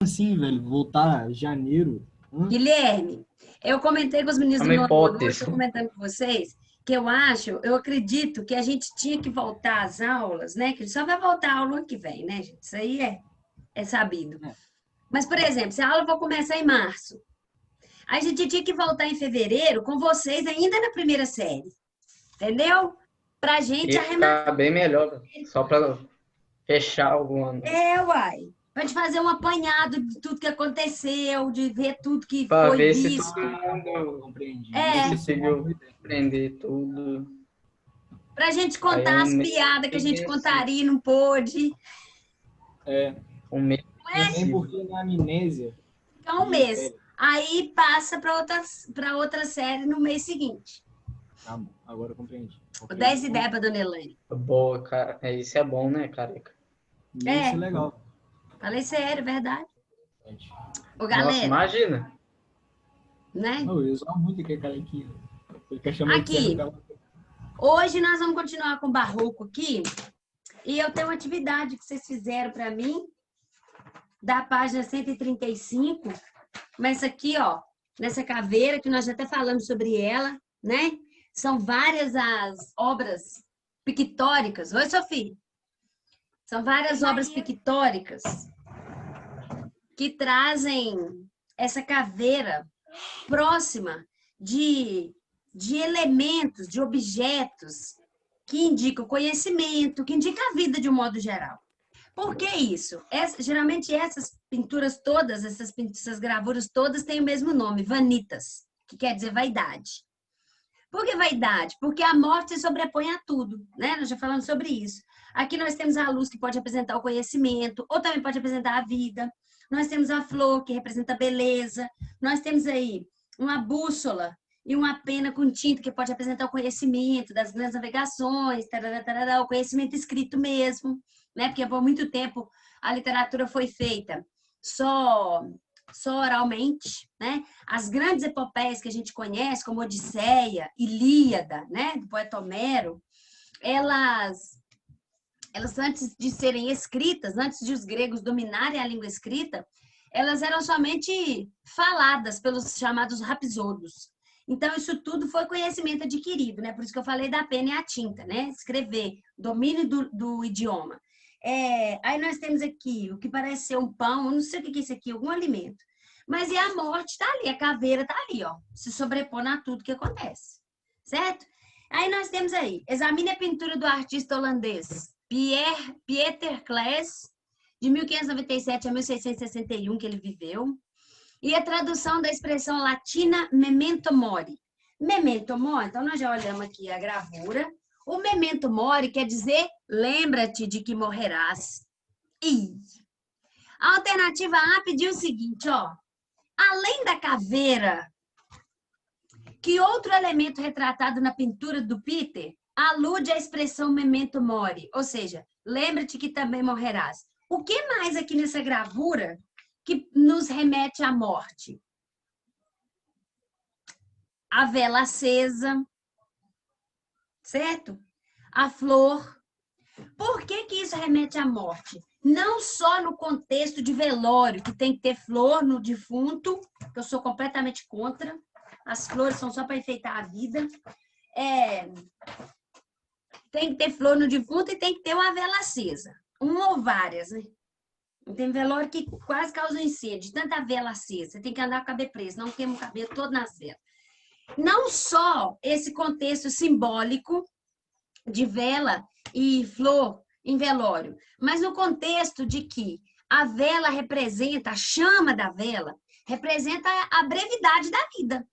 assim, velho, voltar janeiro. Guilherme, eu comentei com os É meninos do uma nono ano, hoje hipótese. estou comentando com vocês, que eu acredito que a gente tinha que voltar às aulas, né? Que só vai voltar a aula ano que vem, né, gente? Isso aí é sabido. É, Mas, por exemplo, se a aula for começar em março, a gente tinha que voltar em fevereiro com vocês ainda na primeira série, entendeu? Para a gente Ia arrematar. ficar bem melhor, só para fechar o ano. Uai. Para gente fazer um apanhado de tudo que aconteceu, de ver tudo que Para foi ver se todo visto. mundo compreendi. É, Isso é uma conseguiu boa ideia. aprender tudo. para a gente Aí contar um as mês piadas que a gente imersivo. contaria e não pôde. É, Um mês também imersivo. porque na amnésia. Ficar um E, mês. Aí passa para outra série no mês seguinte. tá bom, agora eu compreendi. O Porque 10 ideias para Dona Elaine. Boa, cara. Isso é bom, né, careca? isso é É, legal. falei sério, verdade. Ô, Nossa, galera, imagina. né? Não, eu usava muito aquele carequinha. Ele quer chamar de Aqui, Serra. hoje nós vamos continuar com o barroco aqui. E eu tenho uma atividade que vocês fizeram para mim, da página 135. Mas aqui, ó, nessa caveira, que nós já até falamos sobre ela, né? São várias as obras pictóricas. Oi, Sofia. São várias obras pictóricas que trazem essa caveira próxima de elementos, de objetos que indicam conhecimento, que indicam a vida de um modo geral. Por que isso? Geralmente essas pinturas todas, essas gravuras todas têm o mesmo nome, vanitas, que quer dizer vaidade. Por que vaidade? Porque a morte se sobrepõe a tudo, né? Nós já falamos sobre isso. Aqui nós temos a luz que pode representar o conhecimento, ou também pode representar a vida. Nós temos a flor que representa a beleza. Nós temos aí uma bússola e uma pena com tinta que pode representar o conhecimento das grandes navegações, tarará, tarará, o conhecimento escrito mesmo, né? Porque por muito tempo a literatura foi feita só oralmente, né? As grandes epopeias que a gente conhece, como Odisseia, Ilíada, né, do poeta Homero, elas antes de serem escritas, antes de os gregos dominarem a língua escrita, elas eram somente faladas pelos chamados rapsódios. Então, isso tudo foi conhecimento adquirido, né? Por isso que eu falei da pena e a tinta, né? Escrever, domínio do idioma. Aí nós temos aqui o que parece ser um pão, eu não sei o que é isso aqui, algum alimento. Mas e a morte está ali, a caveira está ali, ó, se sobrepondo a tudo que acontece, certo? Aí nós temos aí, examine a pintura do artista holandês Pieter Cles, de 1597 a 1661, que ele viveu, e a tradução da expressão latina memento mori. Memento mori, então nós já olhamos aqui a gravura. O memento mori quer dizer lembra-te de que morrerás. E a alternativa A pediu o seguinte, ó. Além da caveira, que outro elemento retratado na pintura do Peter alude à expressão memento mori, ou seja, lembra-te que também morrerás. O que mais aqui nessa gravura que nos remete à morte? A vela acesa, certo? A flor. Por que que isso remete à morte? Não só no contexto de velório, que tem que ter flor no defunto, que eu sou completamente contra. As flores são só para enfeitar a vida. Tem que ter flor no defunto e tem que ter uma vela acesa. Uma ou várias, né? Tem velório que quase causa incêndio, de tanta vela acesa. Você tem que andar com o cabelo preso, não queima o cabelo todo nas velas. Não só esse contexto simbólico de vela e flor em velório, mas no contexto de que a vela representa, a chama da vela, representa a brevidade da vida,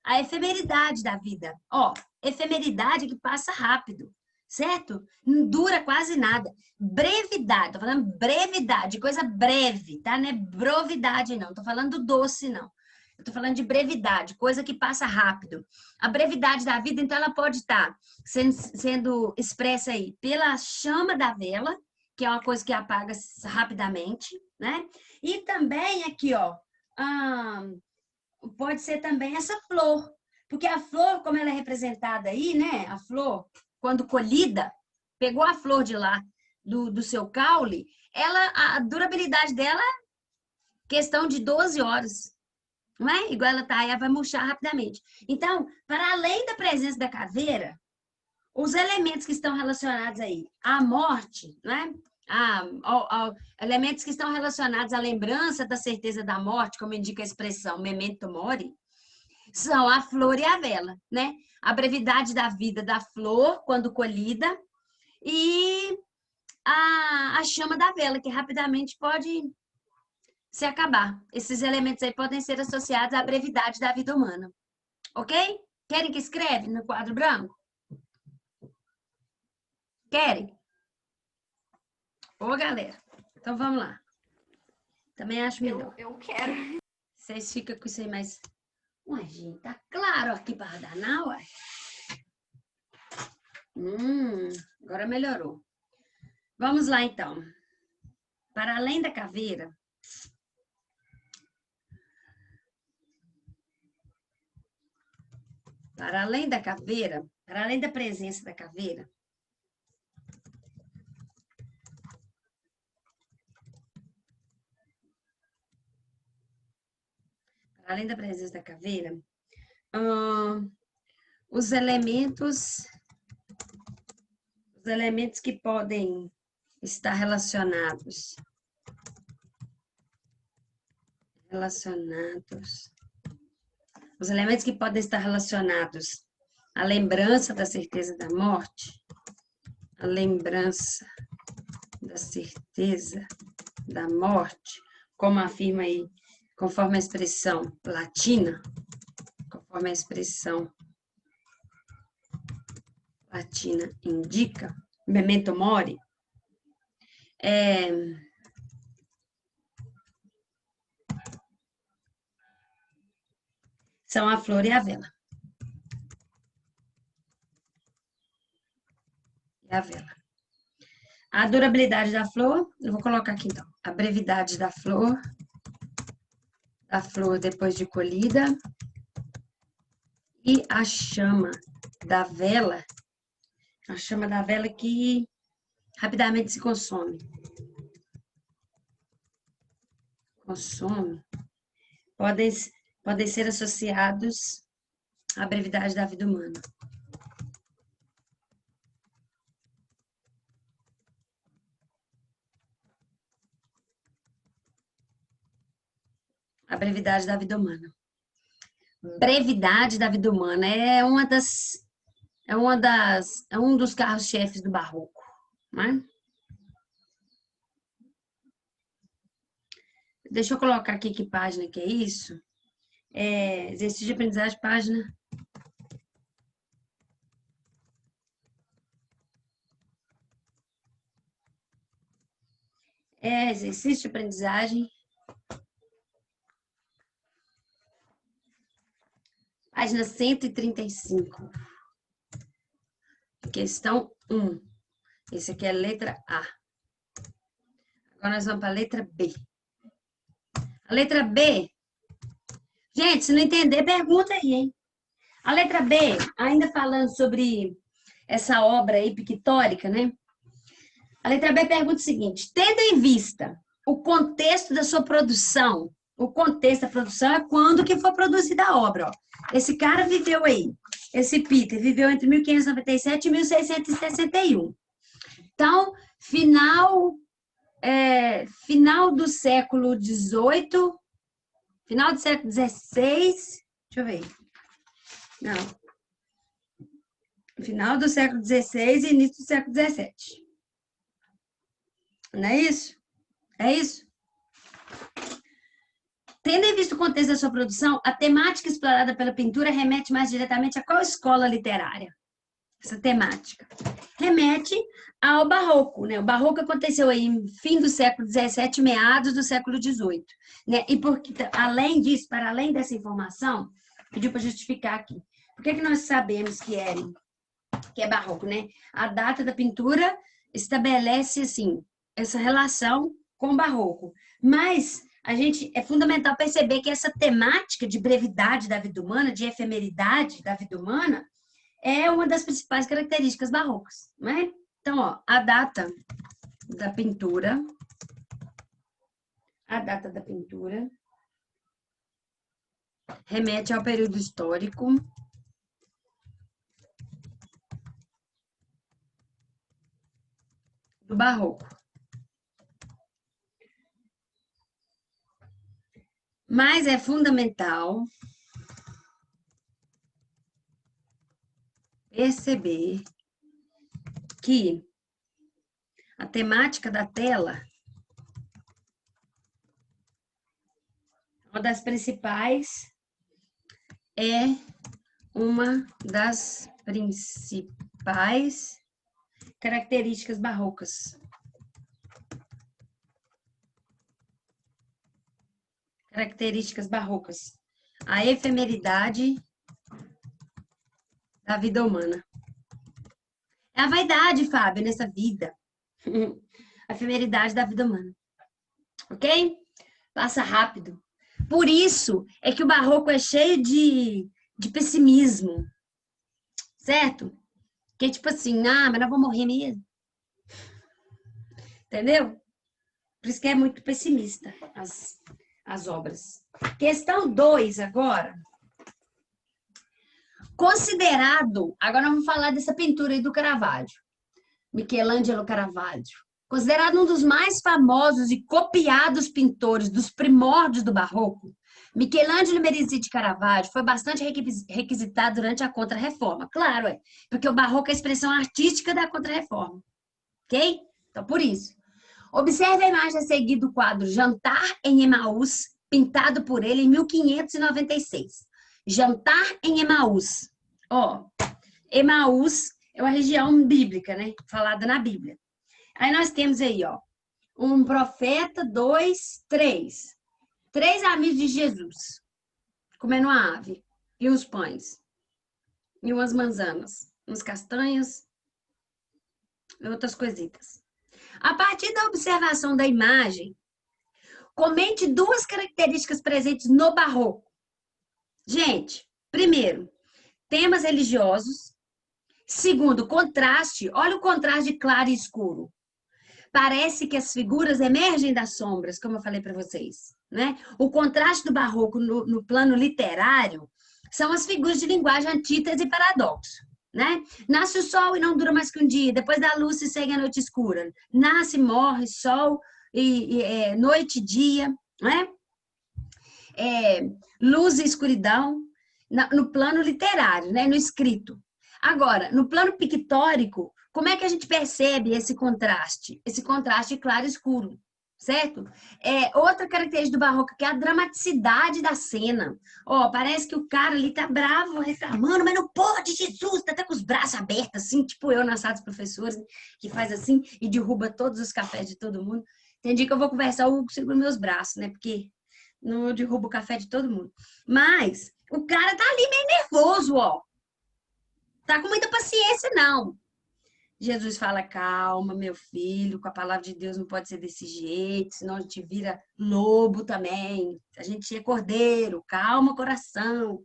a efemeridade da vida. Ó, efemeridade que passa rápido, certo? Não dura quase nada. Brevidade, tô falando brevidade, coisa breve, tá? Não é brovidade, não. Tô falando doce, não. Eu tô falando de brevidade, coisa que passa rápido. A brevidade da vida, então, ela pode estar sendo expressa aí pela chama da vela, que é uma coisa que apaga rapidamente, né? E também aqui, ó, pode ser também essa flor, porque a flor, como ela é representada aí, né? A flor, quando colhida, pegou a flor de lá, do seu caule, ela, a durabilidade dela questão de 12 horas. Não é? Igual ela tá aí, ela vai murchar rapidamente. Então, para além da presença da caveira, os elementos que estão relacionados aí à morte, não é? Elementos que estão relacionados à lembrança da certeza da morte, como indica a expressão memento mori, são a flor e a vela, né? A brevidade da vida da flor, quando colhida, e a chama da vela, que rapidamente pode se acabar. Esses elementos aí podem ser associados à brevidade da vida humana. Ok? Querem que escreve no quadro branco? Querem? Ô, galera. Então, vamos lá. Também acho melhor. Eu quero. Vocês ficam com isso aí mais... Ué, gente, tá claro aqui para danar, ué. Agora melhorou. Vamos lá, então. Para além da caveira, para além da presença da caveira, os elementos que podem estar relacionados à lembrança da certeza da morte, como afirma aí, conforme a expressão latina indica, memento mori, são a flor e a vela. A durabilidade da flor, eu vou colocar aqui então, a brevidade da flor depois de colhida, e a chama da vela que rapidamente se consome. Podem ser associados à brevidade da vida humana. A brevidade da vida humana. Brevidade da vida humana é um dos carros-chefes do barroco, né? Deixa eu colocar aqui que página que é isso. Exercício de aprendizagem, página. Exercício de aprendizagem. Página 135. Questão 1. Esse aqui é a letra A. Agora nós vamos para a letra B. A letra B... Gente, se não entender, pergunta aí, hein? A letra B, ainda falando sobre essa obra aí pictórica, né? A letra B pergunta o seguinte: tendo em vista o contexto da sua produção, o contexto da produção é quando que foi produzida a obra, ó. Esse cara viveu aí, esse Peter viveu entre 1597 e 1661. Então, final do século XVIII, final do século XVI, deixa eu ver. Não. Final do século XVI e início do século XVII. Não é isso? É isso? Tendo em vista o contexto da sua produção, a temática explorada pela pintura remete mais diretamente a qual escola literária? Essa temática remete ao barroco, né? O barroco aconteceu aí em fim do século XVII, meados do século XVIII, né? E porque, além disso, para além dessa informação, pediu para justificar aqui. Por que nós sabemos que é barroco, né? A data da pintura estabelece, assim, essa relação com o barroco. Mas é fundamental perceber que essa temática de brevidade da vida humana, de efemeridade da vida humana, é uma das principais características barrocas, não é? Então, ó, a data da pintura a data da pintura, remete ao período histórico, do Barroco. Mas é fundamental perceber que a temática da tela, uma das principais, é uma das principais características barrocas. Características barrocas. A efemeridade da vida humana. É a vaidade, Fábio, nessa vida. A efemeridade da vida humana. Ok? Passa rápido. Por isso é que o barroco é cheio de pessimismo. Certo? Que tipo assim, mas nós vamos morrer mesmo. Entendeu? Por isso que é muito pessimista as obras. Questão 2 agora. Considerado, agora nós vamos falar dessa pintura aí do Caravaggio, Michelangelo Caravaggio, considerado um dos mais famosos e copiados pintores dos primórdios do Barroco, Michelangelo Merisi de Caravaggio foi bastante requisitado durante a Contra-Reforma. Claro, porque o Barroco é a expressão artística da Contra-Reforma, ok? Então, por isso. Observe a imagem a seguir do quadro Jantar em Emaús, pintado por ele em 1596. Jantar em Emaús. Emaús é uma região bíblica, né? Falada na Bíblia. Aí nós temos aí, um profeta, 2, 3. 3 amigos de Jesus, comendo uma ave e uns pães, e umas manzanas, uns castanhas e outras coisitas. A partir da observação da imagem, comente 2 características presentes no Barroco. Gente, primeiro, temas religiosos. Segundo, contraste. Olha o contraste de claro e escuro. Parece que as figuras emergem das sombras, como eu falei para vocês, né? O contraste do Barroco no plano literário são as figuras de linguagem, antítese e paradoxo, né? Nasce o sol e não dura mais que um dia, depois da luz se segue a noite escura. Nasce, morre, sol, noite e dia, né? Luz e escuridão, no plano literário, né? No escrito. Agora, no plano pictórico, como é que a gente percebe esse contraste? Esse contraste claro e escuro, certo? Outra característica do Barroco que é a dramaticidade da cena. Parece que o cara ali tá bravo, reclamando, mas não pode, Jesus, tá até com os braços abertos, assim, tipo eu na sala dos professores, que faz assim e derruba todos os cafés de todo mundo. Tem dia que eu vou conversar, eu seguro meus braços, né? Porque não derrubo o café de todo mundo. Mas o cara tá ali meio nervoso, Tá com muita paciência, não. Jesus fala, calma, meu filho, com a palavra de Deus não pode ser desse jeito, senão a gente vira lobo também. A gente é cordeiro, calma, coração.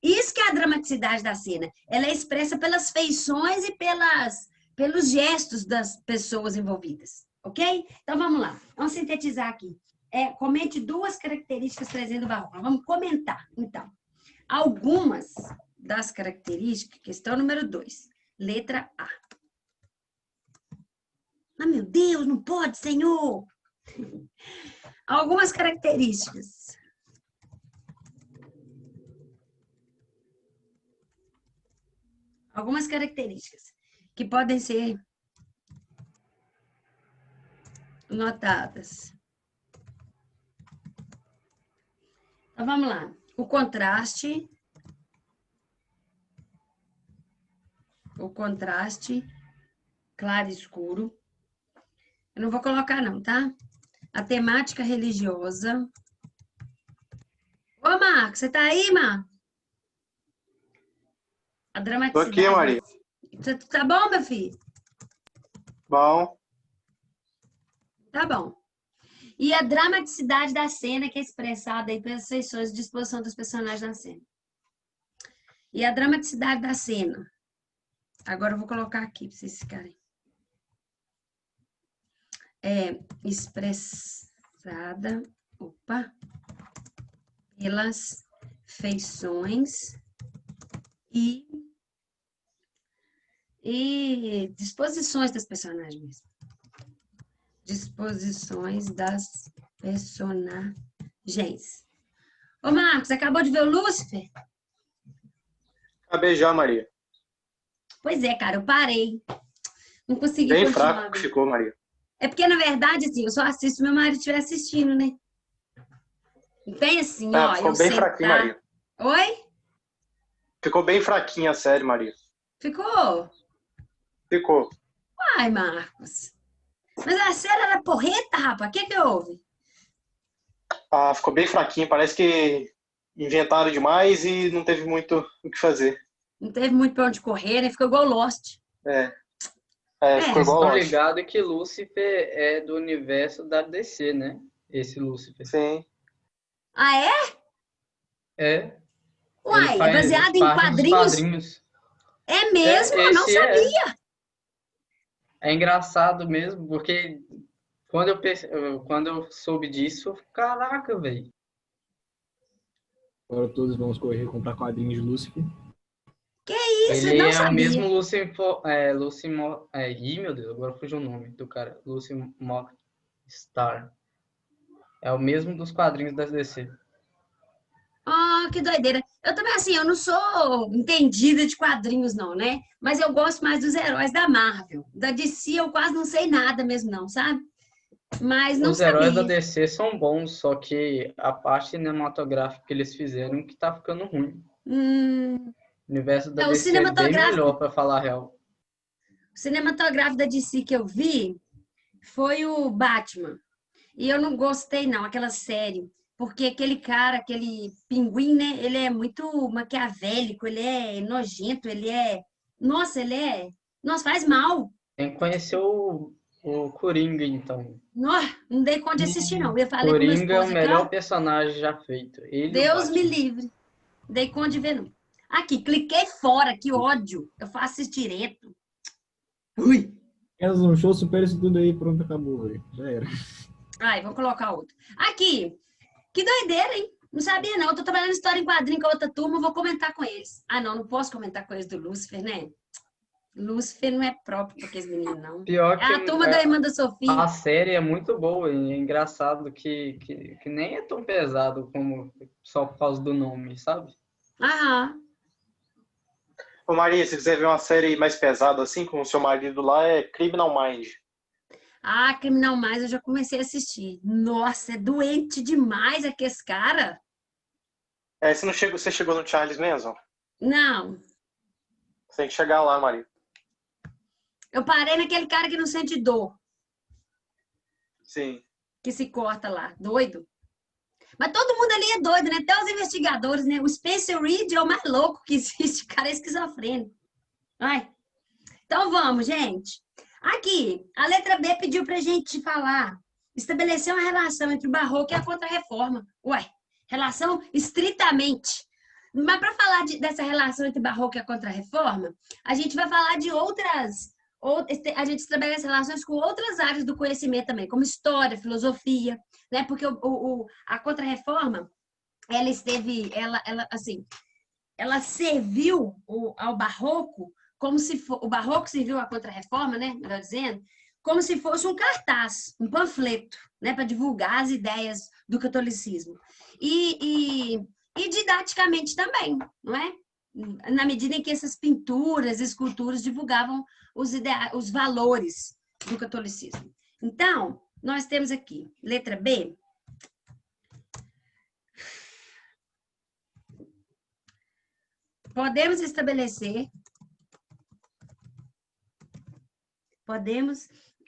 Isso que é a dramaticidade da cena. Ela é expressa pelas feições e pelos gestos das pessoas envolvidas, ok? Então, vamos lá. Vamos sintetizar aqui. Comente 2 características presentes no Barroco. Vamos comentar, então. Algumas das características, questão número 2, letra A. Meu Deus, não pode, Senhor! Algumas características. Algumas características que podem ser notadas. Então, vamos lá. O contraste claro e escuro. Eu não vou colocar não, tá? A temática religiosa. Ô, Marcos, você tá aí, Marcos? A dramaticidade. Tô aqui, Maria. Você tá bom, meu filho? Bom. Tá bom. E a dramaticidade da cena que é expressada aí pelas feições de disposição dos personagens na cena. E a dramaticidade da cena. Agora eu vou colocar aqui para vocês ficarem. Expressada Opa! Pelas feições e disposições das personagens. Disposições das personagens. Ô, Marcos, acabou de ver o Lúcifer? Acabei já, Maria. Pois é, cara, eu parei. Não consegui Bem continuar. fraco que ficou, Maria. É porque, na verdade, assim, eu só assisto se meu marido estiver assistindo, né? Não tem assim, ó. Ficou eu bem sentar... fraquinho, Maria. Oi? Ficou bem fraquinha a série, Maria. Ficou? Ficou. Ai, Marcos. Mas a série era porreta, rapaz. O que houve? Ah, ficou bem fraquinha. Parece que inventaram demais e não teve muito o que fazer. Não teve muito pra onde correr, né? Ficou igual Lost. Ficou Vocês igual estão Lost. ligados que Lúcifer é do universo da DC, né? Esse Lúcifer. Sim. Ah, é? É. Uai, Ele é faz baseado em parte dos quadrinhos? quadrinhos. É mesmo? Eu não Esse sabia. é engraçado mesmo, porque quando eu soube disso, caraca, velho. Agora todos vamos correr e comprar quadrinhos de Lúcifer. Isso, eu Ele não é o sabia. mesmo Ih, meu Deus, agora fugiu o nome do cara. Lucimore Star. É o mesmo dos quadrinhos da DC. Ah, que doideira. Eu também, assim, eu não sou entendida de quadrinhos, não, né? Mas eu gosto mais dos heróis da Marvel. Da DC eu quase não sei nada mesmo, não, sabe? Mas não Os heróis da sabia. DC são bons, só que a parte cinematográfica que eles fizeram que tá ficando ruim. Hum, O universo da o DC é bem melhor, pra falar a real. cinematográfico da DC que eu vi foi o Batman. E eu não gostei, não, aquela série. Porque aquele cara, aquele pinguim, né? Ele é muito maquiavélico, ele é nojento, ele é... Nossa, ele é... Nossa, faz mal. Tem que conhecer o Coringa, então. Não dei conta de assistir, não. Eu falei pro meu Coringa é o esposo aqui, melhor ó, personagem já feito. Ele e o Deus me Batman. livre. Dei conta de ver, não. Aqui, cliquei fora, que ódio. Eu faço isso direto. Ui. Elas no show, supera isso tudo aí, pronto, acabou, velho. Já era. Ai, vou colocar outro. Aqui, que doideira, hein? Não sabia, não. Eu tô trabalhando história em quadrinho com a outra turma, vou comentar com eles. Ah, não posso comentar com eles do Lúcifer, né? Lúcifer não é próprio para aqueles meninos, não. Pior É que a turma da irmã da Sofia. a série é muito boa e é engraçado que nem é tão pesado como só por causa do nome, sabe? Aham. Ô, Maria, se quiser ver uma série mais pesada assim, com o seu marido lá, é Criminal Mind. Ah, Criminal Mais eu já comecei a assistir. Nossa, é doente demais aquele cara. Você chegou no Charles Manson? Não, Você tem que chegar lá, Maria. eu parei naquele cara que não sente dor, Sim. que se corta lá, doido. Mas todo mundo ali é doido, né? Até os investigadores, né? O Spencer Reid é o mais louco que existe, o cara é esquizofrênico. Vai. Então vamos, gente. Aqui, a letra B pediu pra gente falar, estabelecer uma relação entre o Barroco e a Contra-Reforma. Ué, relação estritamente. Mas para falar dessa relação entre o Barroco e a Contra-Reforma, a gente vai falar de a gente estabelece relações com outras áreas do conhecimento também, como história, filosofia, né? Porque a Contra-Reforma, ela serviu ao Barroco como se o Barroco serviu à Contra-Reforma, né? Melhor dizendo, como se fosse um cartaz, um panfleto, né? Para divulgar as ideias do catolicismo. E didaticamente também, não é? Na medida em que essas pinturas, esculturas divulgavam os valores do catolicismo. Então, nós temos aqui, letra B. Podemos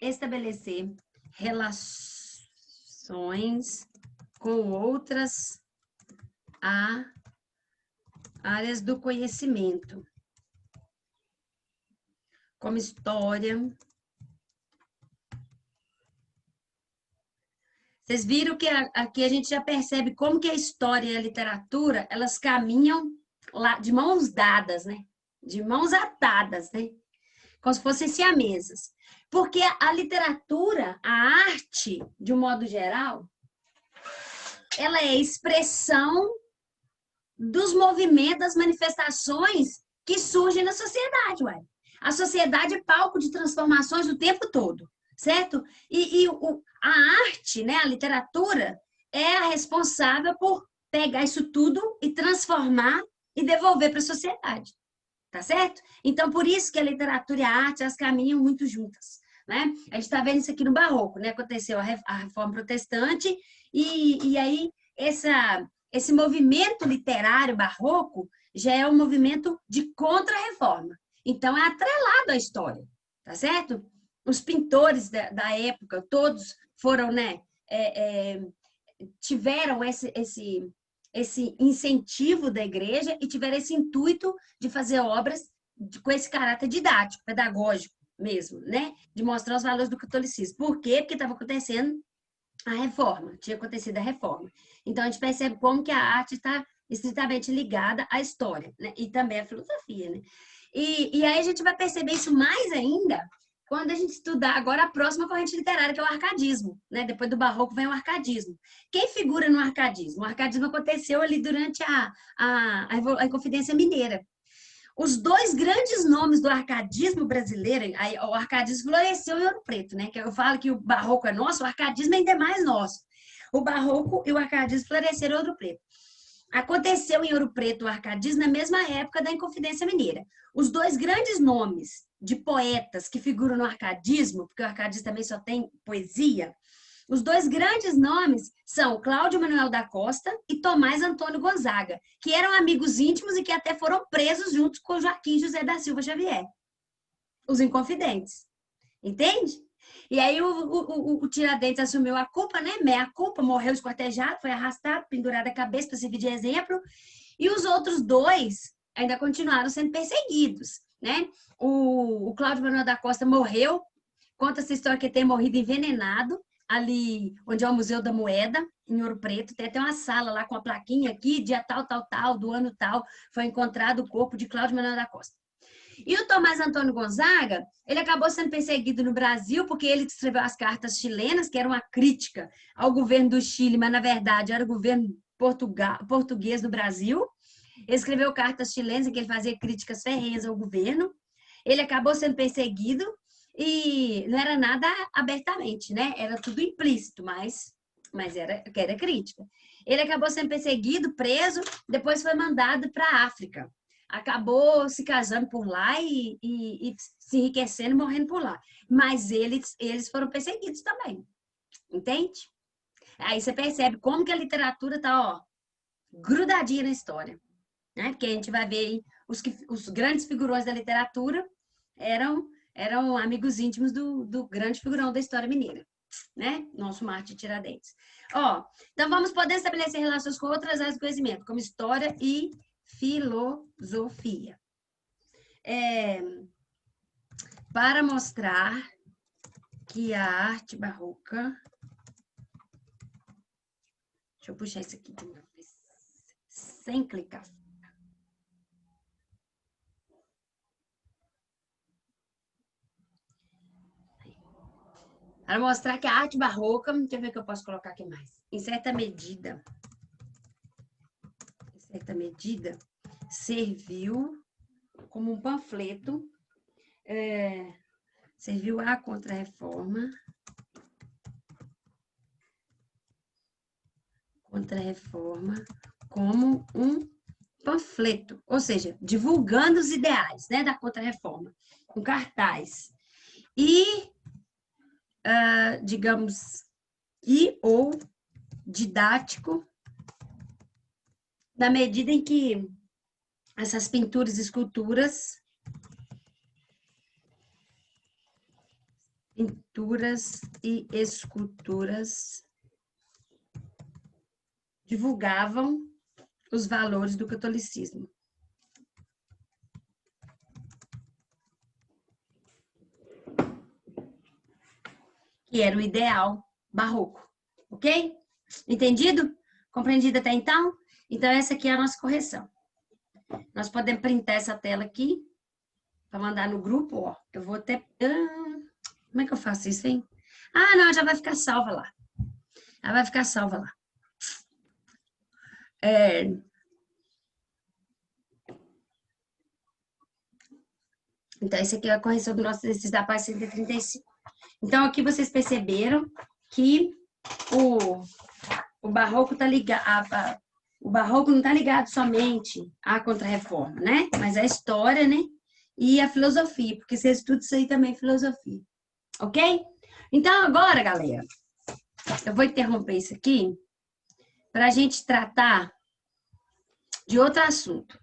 estabelecer relações com outras áreas do conhecimento, como história. Vocês viram que aqui a gente já percebe como que a história e a literatura, elas caminham lá de mãos dadas, né? De mãos atadas, né? Como se fossem siamesas. Porque a literatura, a arte, de um modo geral, ela é expressão dos movimentos, das manifestações que surgem na sociedade, ué. A sociedade é palco de transformações o tempo todo, certo? A arte, né, a literatura, é a responsável por pegar isso tudo e transformar e devolver para a sociedade, tá certo? Então, por isso que a literatura e a arte, elas caminham muito juntas, né? A gente está vendo isso aqui no Barroco, né? Aconteceu a Reforma Protestante e aí esse movimento literário barroco já é um movimento de contra-reforma. Então, é atrelado à história, tá certo? Os pintores da época, todos foram, né? Tiveram esse incentivo da igreja e tiveram esse intuito de fazer obras com esse caráter didático, pedagógico mesmo, né? De mostrar os valores do catolicismo. Por quê? Porque estava acontecendo a reforma, tinha acontecido a reforma. Então, a gente percebe como que a arte está estritamente ligada à história, né? E também à filosofia, né? E aí a gente vai perceber isso mais ainda quando a gente estudar agora a próxima corrente literária, que é o arcadismo, né? Depois do barroco vem o arcadismo. Quem figura no arcadismo? O arcadismo aconteceu ali durante a Inconfidência Mineira. Os dois grandes nomes do arcadismo brasileiro, aí, o arcadismo floresceu em Ouro Preto, né? Que eu falo que o barroco é nosso, o arcadismo ainda é mais nosso. O barroco e o arcadismo floresceram em Ouro Preto. Aconteceu em Ouro Preto o arcadismo na mesma época da Inconfidência Mineira. Os dois grandes nomes de poetas que figuram no arcadismo, porque o arcadismo também só tem poesia, os dois grandes nomes são Cláudio Manuel da Costa e Tomás Antônio Gonzaga, que eram amigos íntimos e que até foram presos juntos com Joaquim José da Silva Xavier, os Inconfidentes. Entende? E aí o Tiradentes assumiu a culpa, né? Meia culpa, morreu esquartejado, foi arrastado, pendurado a cabeça para servir de exemplo. E os outros dois ainda continuaram sendo perseguidos, né? O Cláudio Manuel da Costa morreu, conta essa história que ele tem morrido envenenado, ali onde é o Museu da Moeda, em Ouro Preto. Tem até uma sala lá com a plaquinha aqui, dia tal, tal, tal, do ano tal, foi encontrado o corpo de Cláudio Manuel da Costa. E o Tomás Antônio Gonzaga, ele acabou sendo perseguido no Brasil porque ele escreveu as cartas chilenas, que era uma crítica ao governo do Chile, mas na verdade era o governo português do Brasil. Ele escreveu cartas chilenas em que ele fazia críticas ferrenhas ao governo. Ele acabou sendo perseguido e não era nada abertamente, né? Era tudo implícito, mas era crítica. Ele acabou sendo perseguido, preso, depois foi mandado para a África. Acabou se casando por lá e se enriquecendo e morrendo por lá. Mas eles foram perseguidos também. Entende? Aí você percebe como que a literatura está grudadinha na história. Né? Porque a gente vai ver aí os grandes figurões da literatura eram amigos íntimos do grande figurão da história mineira. Né? Nosso Marte Tiradentes. Então vamos poder estabelecer relações com outras áreas do conhecimento, como história e filosofia. Para mostrar que a arte barroca... Deixa eu puxar isso aqui de novo, sem clicar. Para mostrar que a arte barroca... Deixa eu ver o que eu posso colocar aqui mais. Em certa medida, serviu como um panfleto, serviu à Contra-Reforma, como um panfleto, ou seja, divulgando os ideais, né, da Contra-Reforma, com cartaz. E, digamos, ou didático, na medida em que essas pinturas e esculturas divulgavam os valores do catolicismo. Que era o ideal barroco. Ok? Entendido? Compreendido até então? Então, essa aqui é a nossa correção. Nós podemos printar essa tela aqui para mandar no grupo, Eu vou até... Como é que eu faço isso, hein? Não, já vai ficar salva lá. Então, esse aqui é a correção do nosso exercício da página 135. Então, aqui vocês perceberam que o barroco tá ligado, o barroco não está ligado somente à Contra-Reforma, né? Mas a história, né? E a filosofia, porque você estuda isso aí também, filosofia. Ok? Então, agora, galera, eu vou interromper isso aqui para a gente tratar de outro assunto.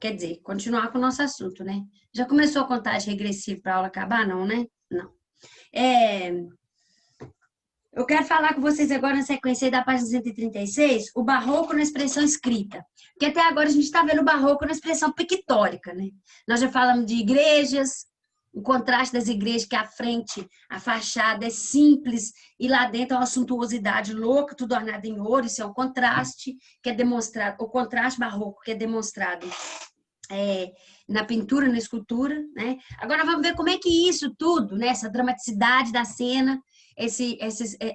Quer dizer, continuar com o nosso assunto, né? Já começou a contagem regressiva para a aula acabar? Não, né? Não. Eu quero falar com vocês agora na sequência aí da página 136, o barroco na expressão escrita. Porque até agora a gente está vendo o barroco na expressão pictórica, né? Nós já falamos de igrejas, o contraste das igrejas, que a frente, a fachada é simples, e lá dentro é uma suntuosidade louca, tudo ornado em ouro, isso é o contraste que é demonstrado, o contraste barroco que é demonstrado na pintura, na escultura, né? Agora vamos ver como é que isso tudo, né? Essa dramaticidade da cena,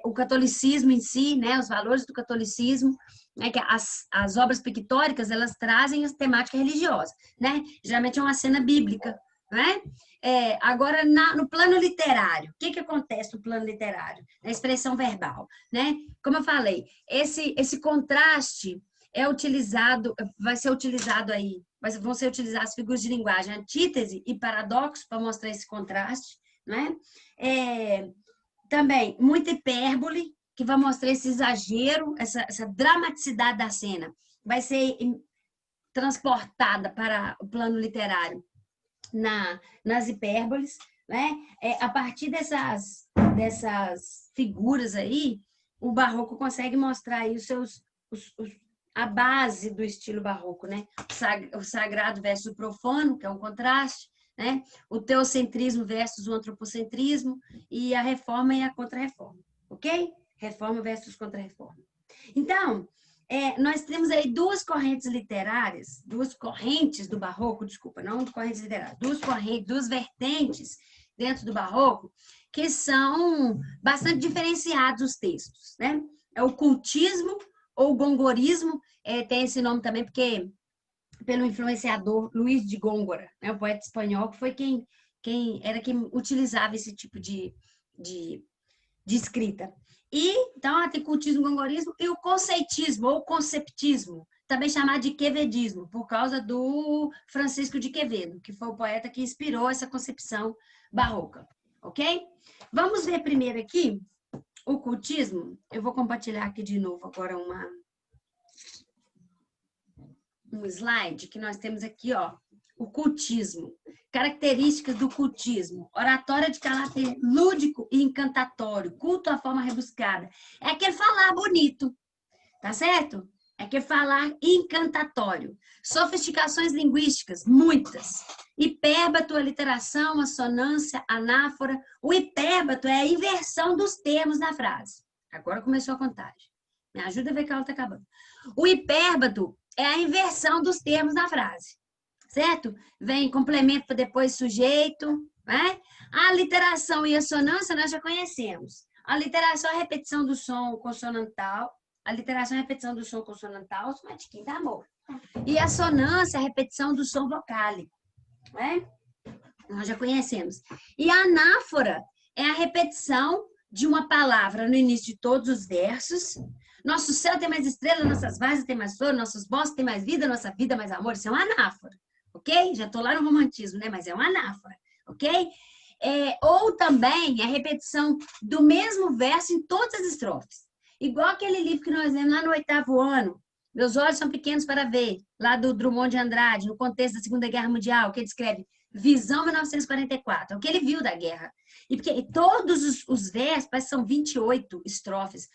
o catolicismo em si, né? Os valores do catolicismo, né? Que as obras pictóricas, elas trazem as temáticas religiosas, né? Geralmente é uma cena bíblica, né? Agora, no plano literário, o que acontece no plano literário? Na expressão verbal, né? Como eu falei, esse contraste é utilizado, vai ser utilizado aí, vão ser utilizadas figuras de linguagem, antítese e paradoxo para mostrar esse contraste, né? Também muita hipérbole, que vai mostrar esse exagero, essa dramaticidade da cena, vai ser transportada para o plano literário nas hipérboles, né? A partir dessas figuras aí, o barroco consegue mostrar aí a base do estilo barroco, né? O sagrado versus o profano, que é um contraste, né? O teocentrismo versus o antropocentrismo, e a reforma e a contra-reforma, ok? Reforma versus contra-reforma. Então, nós temos aí duas correntes literárias, duas correntes do barroco, desculpa, não correntes literárias, duas vertentes dentro do barroco, que são bastante diferenciados os textos, né? É o cultismo ou gongorismo, tem esse nome também porque pelo influenciador Luís de Góngora, né, o poeta espanhol, que foi quem utilizava esse tipo de escrita. Então, tem cultismo, gongorismo e o conceitismo ou conceptismo, também chamado de quevedismo, por causa do Francisco de Quevedo, que foi o poeta que inspirou essa concepção barroca, ok? Vamos ver primeiro aqui o cultismo. Eu vou compartilhar aqui de novo agora um slide que nós temos aqui, ó, o cultismo. Características do cultismo: oratória de caráter lúdico e encantatório, culto à forma rebuscada. É aquele falar bonito, tá certo? É aquele falar encantatório. Sofisticações linguísticas, muitas. Hipérbato, aliteração, assonância, anáfora. O hipérbato é a inversão dos termos na frase. Agora começou a contagem. Me ajuda a ver que ela está acabando. O hipérbato é a inversão dos termos na frase, certo? Vem complemento para depois sujeito, né? A aliteração e a assonância nós já conhecemos. A aliteração é a repetição do som consonantal. A aliteração é a repetição do som consonantal, somatiquinho da amor. E a assonância é a repetição do som vocálico, né? Nós já conhecemos. E a anáfora é a repetição de uma palavra no início de todos os versos. Nosso céu tem mais estrelas, nossas várzeas tem mais flor, nossos bosques tem mais vida, nossa vida mais amor. Isso é uma anáfora, ok? Já estou lá no romantismo, né? Mas é uma anáfora, ok? Ou também a repetição do mesmo verso em todas as estrofes. Igual aquele livro que nós lemos lá no 8º ano, Meus Olhos São Pequenos para Ver, lá do Drummond de Andrade, no contexto da Segunda Guerra Mundial, que ele escreve Visão 1944, o que ele viu da guerra. E porque todos os versos, parece que são 28 estrofes,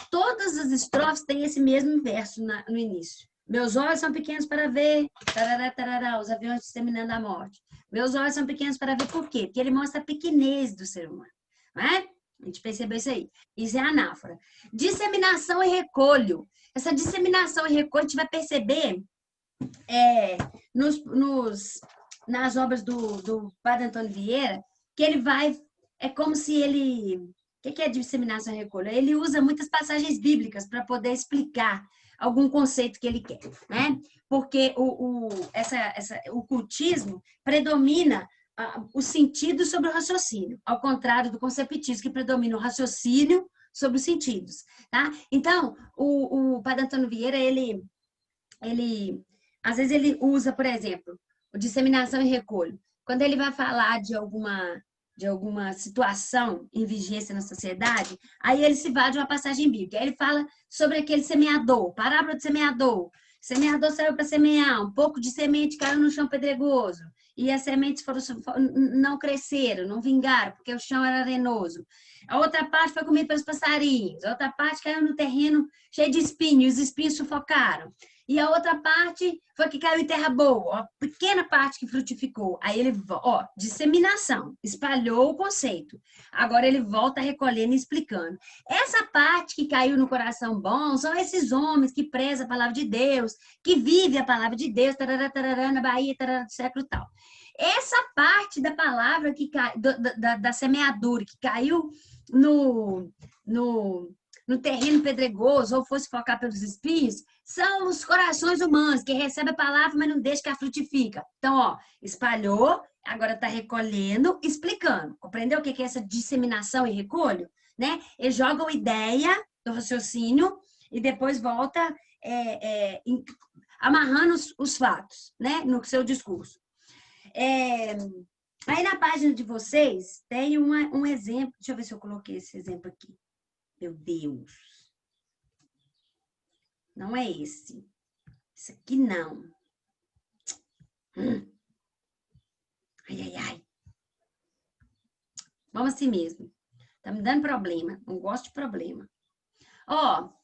todas as estrofes têm esse mesmo verso no início. Meus olhos são pequenos para ver, tarará, tarará, os aviões disseminando a morte. Meus olhos são pequenos para ver, por quê? Porque ele mostra a pequenez do ser humano, não é? A gente percebeu isso aí. Isso é anáfora. Disseminação e recolho. Essa disseminação e recolho a gente vai perceber nas obras do Padre Antônio Vieira, que ele vai... É como se ele... O que é disseminação e recolho? Ele usa muitas passagens bíblicas para poder explicar algum conceito que ele quer, né? Porque o cultismo predomina o sentido sobre o raciocínio, ao contrário do conceptismo, que predomina o raciocínio sobre os sentidos, tá? Então, o Padre Antônio Vieira, às vezes ele usa, por exemplo, o disseminação e recolho. Quando ele vai falar de alguma situação em vigência na sociedade, aí ele se vale de uma passagem bíblica. Aí ele fala sobre aquele semeador, parábola de semeador. O semeador saiu para semear, um pouco de semente caiu no chão pedregoso, e as sementes não cresceram, não vingaram, porque o chão era arenoso. A outra parte foi comida pelos passarinhos, a outra parte caiu no terreno cheio de espinhos, os espinhos sufocaram. E a outra parte foi que caiu em terra boa, a pequena parte que frutificou. Aí ele, disseminação, espalhou o conceito. Agora ele volta recolhendo e explicando. Essa parte que caiu no coração bom são esses homens que prezam a palavra de Deus, que vivem a palavra de Deus, tarará, tarará, na Bahia, tarará, do século tal. Essa parte da palavra que da semeadura que caiu no terreno pedregoso ou fosse focar pelos espinhos, são os corações humanos que recebem a palavra, mas não deixam que a frutifica. Então, espalhou, agora está recolhendo, explicando. Compreendeu o que é essa disseminação e recolho? Né? Eles jogam ideia do raciocínio e depois volta amarrando os fatos, né? No seu discurso. Aí na página de vocês tem um exemplo. Deixa eu ver se eu coloquei esse exemplo aqui. Meu Deus. Não é esse. Esse aqui não. Ai. Vamos assim mesmo. Tá me dando problema. Não gosto de problema.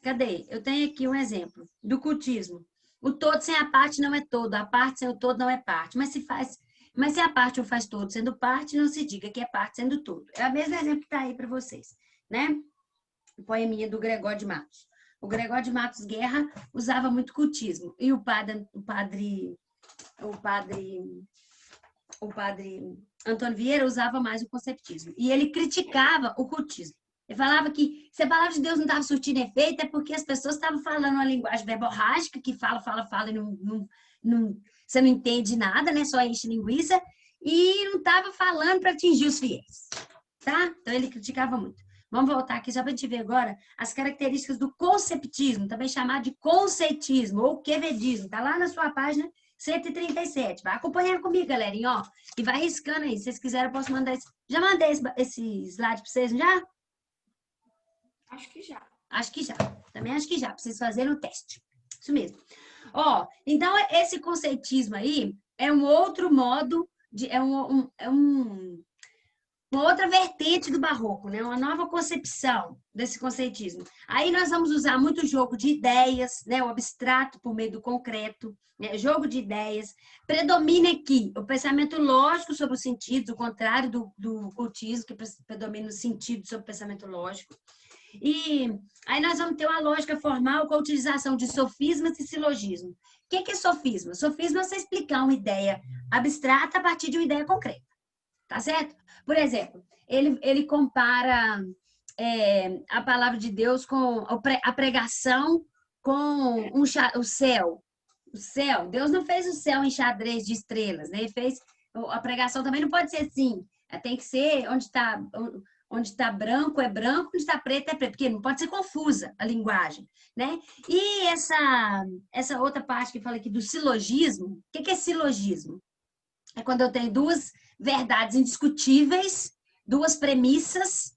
Cadê? Eu tenho aqui um exemplo do cultismo. O todo sem a parte não é todo. A parte sem o todo não é parte. Mas se a parte o faz todo sendo parte, não se diga que é parte sendo todo. É o mesmo exemplo que está aí para vocês, né? O poeminha do Gregório de Matos. O Gregório de Matos Guerra usava muito cultismo. E o padre Antônio Vieira usava mais o conceptismo. E ele criticava o cultismo. Ele falava que se a palavra de Deus não estava surtindo efeito, é porque as pessoas estavam falando uma linguagem verborrágica, que fala, e você não entende nada, né? Só enche linguiça, e não estava falando para atingir os fiéis. Tá? Então ele criticava muito. Vamos voltar aqui só para a gente ver agora as características do conceptismo, também chamado de conceitismo ou quevedismo. Está lá na sua página 137. Vai acompanhando comigo, galerinha, e vai riscando aí. Se vocês quiserem, eu posso mandar esse. Já mandei esse slide para vocês, já? Acho que já. Acho que já. Também acho que já, para vocês fazerem o teste. Isso mesmo. Então, esse conceitismo aí é um outro modo, uma outra vertente do barroco, né? Uma nova concepção desse conceitismo. Aí nós vamos usar muito jogo de ideias, né? O abstrato por meio do concreto, né? Jogo de ideias. Predomina aqui o pensamento lógico sobre os sentidos, o contrário do cultismo, que predomina o sentido sobre o pensamento lógico. E aí nós vamos ter uma lógica formal com a utilização de sofismas e silogismo. O que é sofisma? Sofisma é você explicar uma ideia abstrata a partir de uma ideia concreta. Tá certo? Por exemplo, ele compara a palavra de Deus com a pregação com o céu. O céu. Deus não fez o céu em xadrez de estrelas, né? Ele fez... A pregação também não pode ser assim. Tem que ser onde está branco é branco, onde está preto é preto, porque não pode ser confusa a linguagem, né? E essa outra parte que fala aqui do silogismo, o que é silogismo? É quando eu tenho duas verdades indiscutíveis, duas premissas,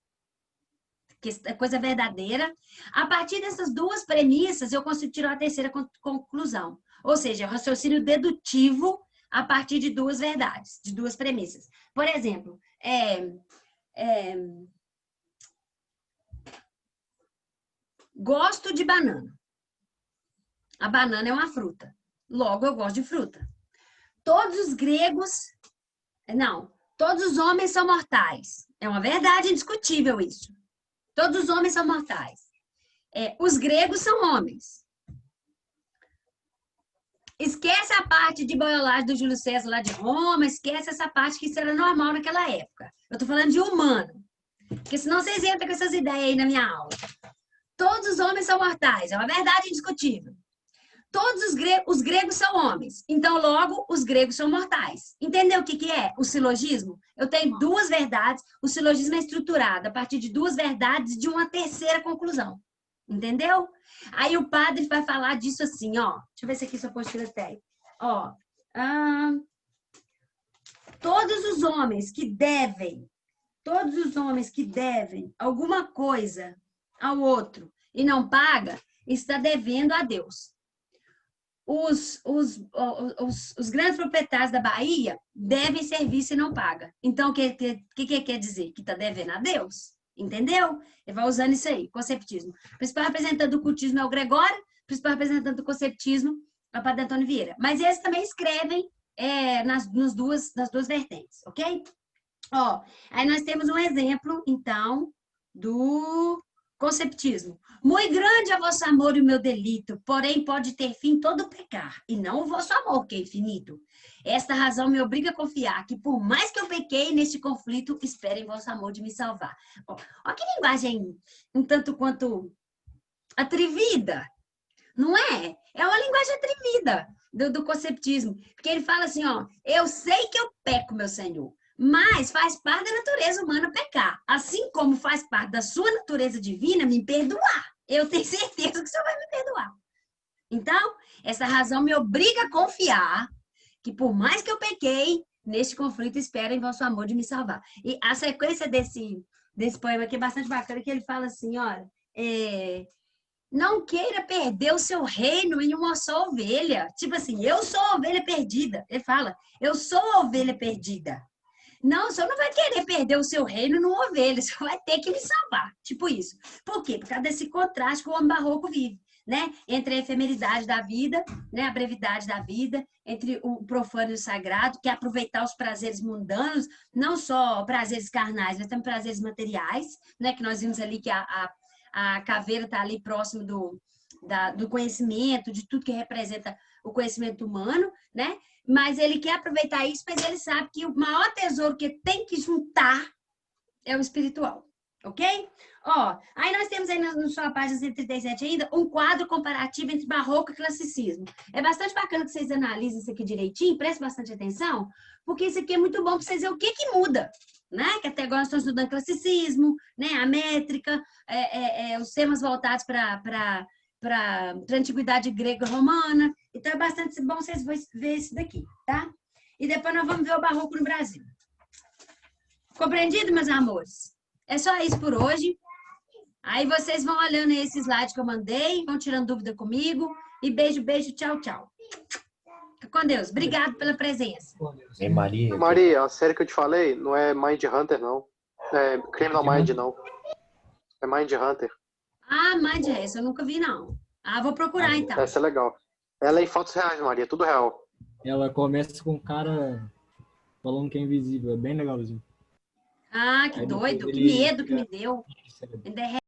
que é coisa verdadeira. A partir dessas duas premissas, eu consigo tirar a terceira conclusão. Ou seja, raciocínio dedutivo a partir de duas verdades, de duas premissas. Por exemplo, gosto de banana. A banana é uma fruta. Logo, eu gosto de fruta. Todos os gregos... Não, todos os homens são mortais. É uma verdade indiscutível isso. Todos os homens são mortais. Os gregos são homens. Esquece a parte de boiolagem do Júlio César lá de Roma, esquece essa parte que isso era normal naquela época. Eu estou falando de humano. Porque senão vocês entram com essas ideias aí na minha aula. Todos os homens são mortais. É uma verdade indiscutível. Todos os gregos são homens, então logo os gregos são mortais. Entendeu o que é o silogismo? Eu tenho duas verdades, o silogismo é estruturado a partir de duas verdades de uma terceira conclusão. Entendeu? Aí o padre vai falar disso assim, ó. Deixa eu ver se aqui essa apostila tem. Ó, todos os homens que devem alguma coisa ao outro e não paga, está devendo a Deus. Os grandes proprietários da Bahia devem serviço e não paga. Então, o que quer dizer? Que está devendo a Deus. Entendeu? Ele vai usando isso aí, conceptismo. O principal representante do cultismo é o Gregório, o principal representante do conceptismo é o Padre Antônio Vieira. Mas eles também escrevem nas duas vertentes, ok? Ó, aí nós temos um exemplo, então, do conceptismo. Muito grande é vosso amor e o meu delito, porém pode ter fim todo pecar, e não o vosso amor, que é infinito. Esta razão me obriga a confiar que, por mais que eu pequei neste conflito, esperem vosso amor de me salvar. Ó, que linguagem um tanto quanto atrevida, não é? É uma linguagem atrevida do conceptismo, porque ele fala assim, ó, eu sei que eu peco, meu Senhor, mas faz parte da natureza humana pecar, assim como faz parte da sua natureza divina me perdoar. Eu tenho certeza que o Senhor vai me perdoar. Então, essa razão me obriga a confiar que, por mais que eu pequei, neste conflito espero em vosso amor de me salvar. E a sequência desse poema aqui é bastante bacana, que ele fala assim, olha, não queira perder o seu reino em uma só ovelha. Tipo assim, eu sou a ovelha perdida. Ele fala, eu sou a ovelha perdida. Não, o senhor não vai querer perder o seu reino numa ovelha, o senhor vai ter que me salvar. Tipo isso. Por quê? Por causa desse contraste que o homem barroco vive, né? Entre a efemeridade da vida, né? A brevidade da vida, entre o profano e o sagrado, que é aproveitar os prazeres mundanos, não só prazeres carnais, mas também prazeres materiais, né? Que nós vimos ali que a caveira está ali próximo do conhecimento, de tudo que representa o conhecimento humano, né? Mas ele quer aproveitar isso, mas ele sabe que o maior tesouro que tem que juntar é o espiritual, ok? Ó, aí nós temos aí na sua página 137 ainda um quadro comparativo entre barroco e classicismo. É bastante bacana que vocês analisem isso aqui direitinho, prestem bastante atenção, porque isso aqui é muito bom para vocês verem o que muda, né? Que até agora nós estamos estudando classicismo, né? A métrica, os temas voltados para a antiguidade grega e romana. Então, é bastante bom vocês verem isso daqui, tá? E depois nós vamos ver o barroco no Brasil. Compreendido, meus amores? É só isso por hoje. Aí vocês vão olhando esse slide que eu mandei, vão tirando dúvida comigo. E beijo, beijo, tchau, tchau. Fica com Deus. Obrigado pela presença. Ei, Maria. Maria, a série que eu te falei não é Mind Hunter, não. É Criminal Mind, não. É Mind Hunter. Ah, Mind essa eu nunca vi, não. Ah, vou procurar, então. Essa é legal. Ela é em fotos reais, Maria, tudo real. Ela começa com um cara falando que é invisível, é bem legalzinho. Ah, que Aí depois doido, que ele medo que me deu. fica- Ainda é